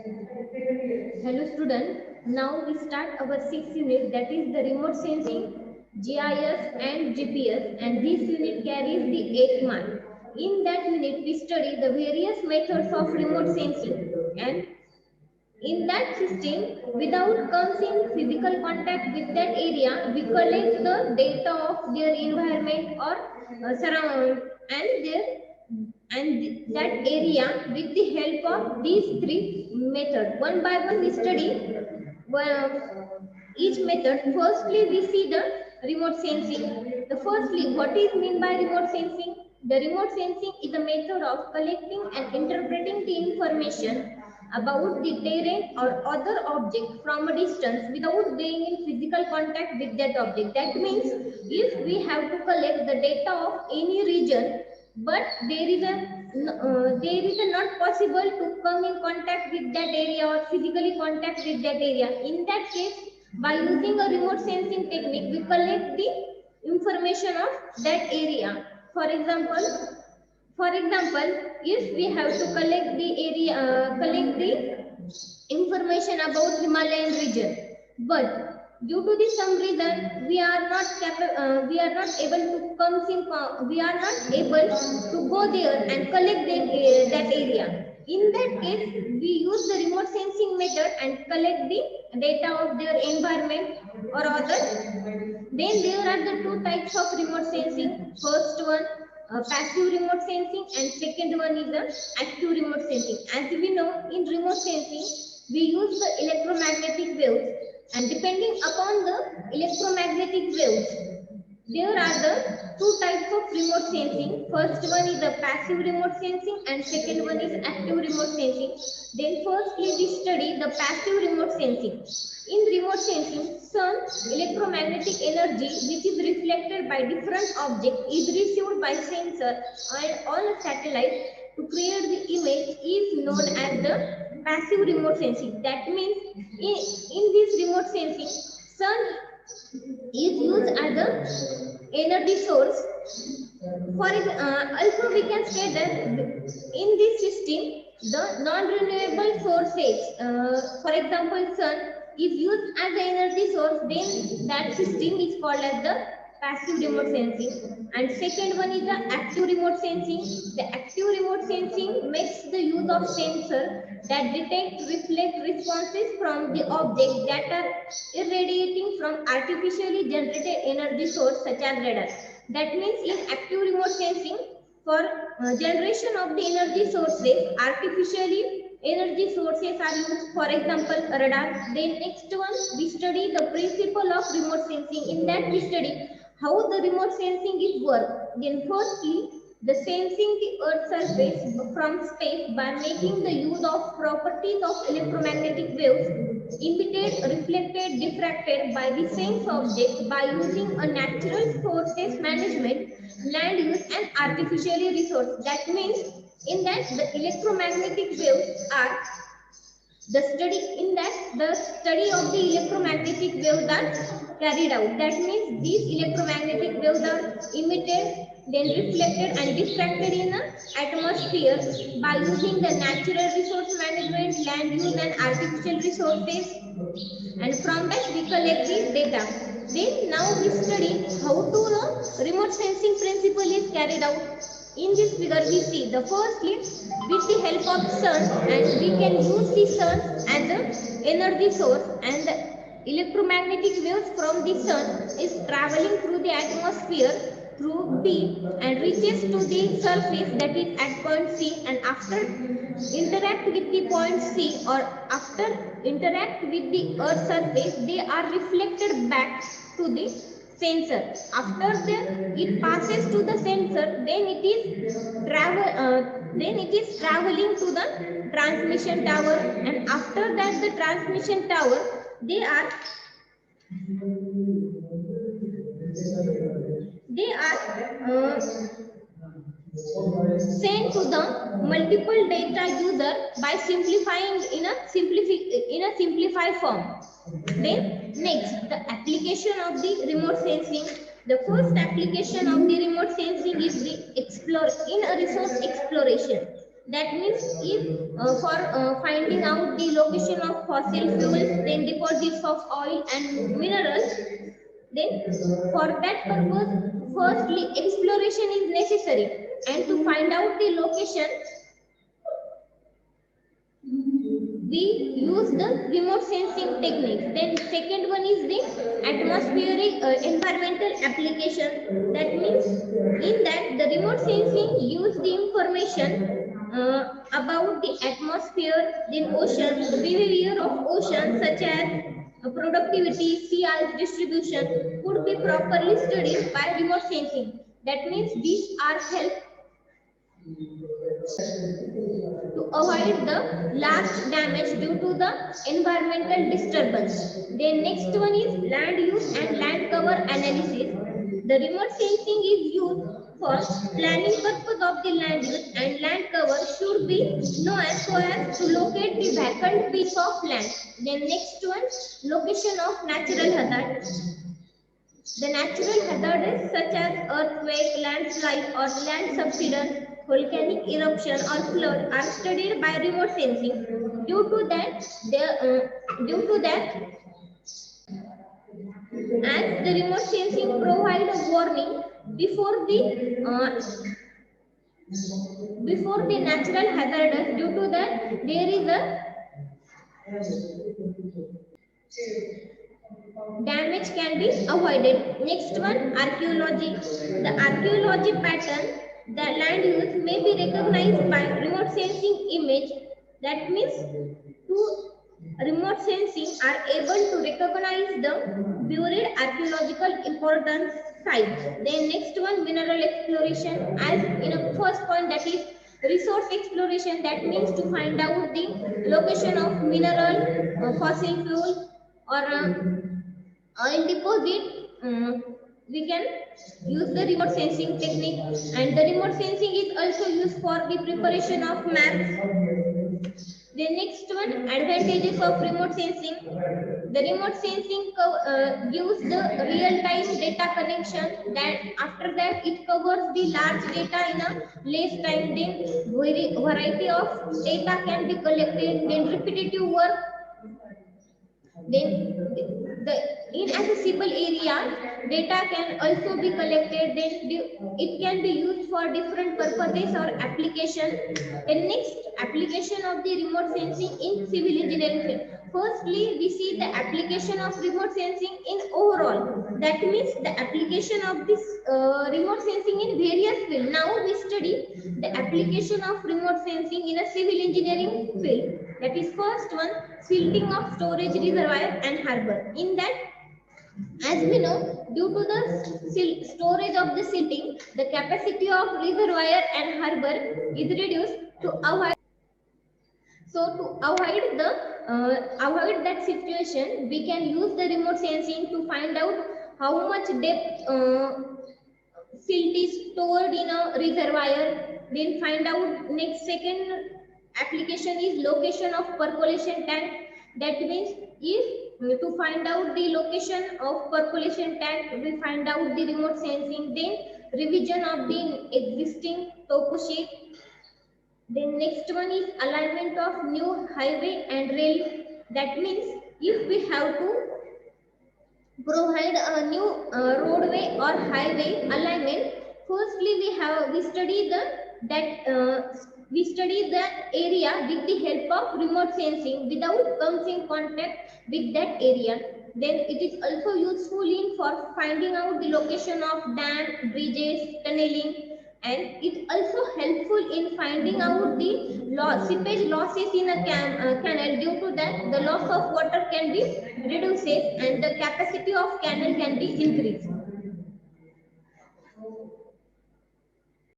Hello student, now we start our sixth unit, that is the remote sensing, GIS and GPS, and this unit carries the 8th mark. In that unit we study the various methods of remote sensing, and in that system without comes in physical contact with that area, we collect the data of their environment or surround and their and that area with the help of these three methods. One by one we study each method. Firstly, we see the remote sensing. The firstly, what is mean by remote sensing? The remote sensing is a method of collecting and interpreting the information about the terrain or other object from a distance without being in physical contact with that object. That means if we have to collect the data of any region, but there is a not possible to come in contact with that area or physically contact with that area. In that case, by using a remote sensing technique, we collect the information of that area. For example, if we have to collect the information about Himalayan region, but due to the some reason we are not able to we are not able to go there and collect that area. In that case, we use the remote sensing method and collect the data of their environment or other. Then there are the two types of remote sensing. First one, passive remote sensing, and second one is the active remote sensing. As we know, in remote sensing, we use the electromagnetic waves, and depending upon the electromagnetic waves, there are the two types of remote sensing. First one is the passive remote sensing and second one is active remote sensing. Then firstly we study the passive remote sensing. In remote sensing, sun electromagnetic energy which is reflected by different objects is received by sensor and on a satellite to create the image is known as the passive remote sensing. That means in this remote sensing, sun is used as a energy source. Also we can say that in this system the non-renewable sources, for example sun is used as an energy source, then that system is called as the passive remote sensing. And second one is the active remote sensing. The active remote sensing makes the use of sensor that detect reflect responses from the object that are irradiating from artificially generated energy source such as radar. That means in active remote sensing, for generation of the energy sources, artificially energy sources are used, for example radar. Then next one we study the principle of remote sensing. In that we study how the remote sensing is work. Then firstly, the sensing the earth surface from space by making the use of properties of electromagnetic waves emitted, reflected, diffracted by the same object by using a natural sources management, land use and artificially resource. That means in that the electromagnetic waves are the study of the electromagnetic waves are carried out. That means these electromagnetic waves are emitted, then reflected and diffracted in the atmosphere by using the natural resource management, land use and artificial resources, and from that we collect the data. Then now we study how to the remote sensing principle is carried out. In this figure we see the firstly with the help of sun, and we can use the sun as the energy source, and the electromagnetic waves from the sun is traveling through the atmosphere through B and reaches to the surface, that is at point C, and after interact with the point C or after interact with the earth surface, they are reflected back to the sensor. After that it passes to the sensor, then it is traveling to the transmission tower, and after that the transmission tower they are sent to the multiple data user by simplifying in a simplified form. Then next, the application of the remote sensing. The first application of the remote sensing is the in a resource exploration. That means if for finding out the location of fossil fuels, then deposits of oil and minerals, then for that purpose, firstly exploration is necessary, and to find out the location, we use the remote sensing techniques. Then second one is the atmospheric environmental application. That means in that the remote sensing use the information about the atmosphere, then ocean, the behavior of ocean such as productivity, sea ice distribution could be properly studied by remote sensing. That means these are help to avoid the large damage due to the environmental disturbance. Then next one is land use and land cover analysis. The remote sensing is used for planning purpose of the land use, and land cover should be known so as to locate the vacant piece of land. Then next one, location of natural hazard. The natural hazards such as earthquake, landslide or land subsidence, volcanic eruption or flood are studied by remote sensing. Due to that, as the remote sensing provide a warning before the natural hazard, due to that there is a damage can be avoided. Next one, archaeology. The archaeology pattern, the land use may be recognized by remote sensing image. That means to remote sensing are able to recognize the buried archaeological importance sites. Then next one, mineral exploration. As in a first point, that is resource exploration. That means to find out the location of mineral, fossil fuel or oil deposit. We can use the remote sensing technique, and the remote sensing is also used for the preparation of maps. The next one, advantages of remote sensing. The remote sensing gives the real-time data connection. That after that it covers the large data in a less time. Then variety of data can be collected. Then repetitive work. Then the inaccessible areas data can also be collected. Then it can be used for different purposes or application. The next, application of the remote sensing in civil engineering field. Firstly, we see the application of remote sensing in overall. That means the application of this remote sensing in various fields. Now we study the application of remote sensing in a civil engineering field. That is first one, silting of storage reservoir and harbor. In that, as we know, due to the storage of the silting, the capacity of reservoir and harbor is reduced. To avoid avoid that situation, we can use the remote sensing to find out how much depth silt is stored in a reservoir. Then find out next second application is location of percolation tank. That means if to find out the location of percolation tank, we find out the remote sensing. Then revision of the existing topo sheet. Then next one is alignment of new highway and rail. That means if we have to provide a new roadway or highway alignment, firstly we study that area with the help of remote sensing without comes in contact with that area. Then it is also useful in for finding out the location of dam, bridges, tunneling, and it also helpful in finding out the seepage losses in a canal. Due to that, the loss of water can be reduced and the capacity of canal can be increased.